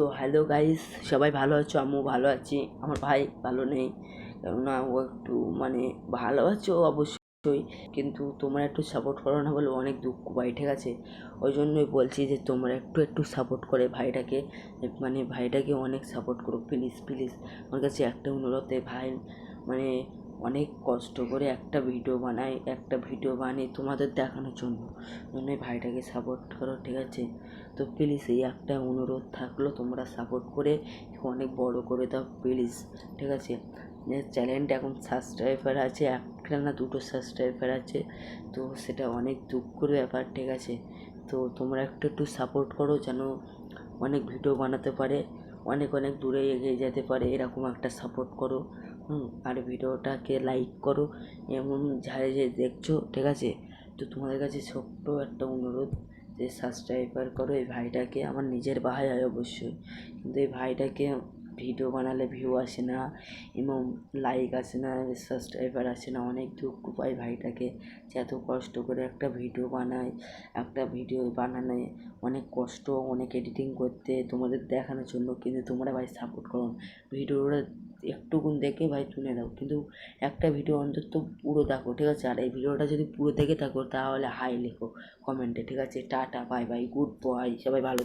তো hello guys, সবাই ভালো আছো? আমিও ভালো আছি। আমার ভাই ভালো নেই, কেননা ও একটু ভালো আছো অবশ্যই, কিন্তু তোমরা একটু সাপোর্ট করো না বলে অনেক দুঃখ পাই, ঠিক আছে? ওই জন্যই বলছি যে তোমরা একটু সাপোর্ট করে ভাইটাকে, ভাইটাকে অনেক সাপোর্ট করো, প্লিজ প্লিজ। আমার কাছে একটা অনুরোধে ভাই, মানে অনেক কষ্ট করে একটা ভিডিও বানিয়ে তোমাদের দেখানোর জন্যই ভাইটাকে সাপোর্ট করো, ঠিক আছে? তো প্লিজ এই একটা অনুরোধ থাকলো, তোমরা সাপোর্ট করে অনেক বড় করে দাও প্লিজ, ঠিক আছে? চ্যানেলটা এখন সাবস্ক্রাইবার আছে একটা না দুটো সাবস্ক্রাইবার আছে, তো সেটা অনেক দুঃখের ব্যাপার, ঠিক আছে? তো তোমরা একটু সাপোর্ট করো যেন অনেক ভিডিও বানাতে পারে, অনেক দূরে এগিয়ে যেতে পারে, এরকম একটা সাপোর্ট করো। আর ভিডিওটাকে লাইক করো, এমন যে দেখছো, ঠিক আছে? তো তোমাদের কাছে ছোট্ট একটা অনুরোধ যে সাবস্ক্রাইবার করো এই ভাইটাকে। আমার নিজের ভাই হয় অবশ্যই, কিন্তু এই ভাইটাকে ভিডিও বানালে ভিউ আসে না এবং লাইক আসে না, সাবস্ক্রাইবার আসে না, অনেক দুঃখ পাই ভাইটাকে যে এত কষ্ট করে একটা ভিডিও বানানো অনেক কষ্ট, অনেক এডিটিং করতে তোমাদের দেখানোর জন্য, কিন্তু তোমরা ভাই সাপোর্ট করো না। ভিডিওটা একটুকুন দেখে ভাই তুলে দাও, কিন্তু একটা ভিডিও অন্তত পুরো দেখো, ঠিক আছে? আর এই ভিডিওটা যদি পুরো দেখে থাকো তাহলে হাই লেখো কমেন্টে, ঠিক আছে? Tata, bye bye, good boy, সবাই ভালো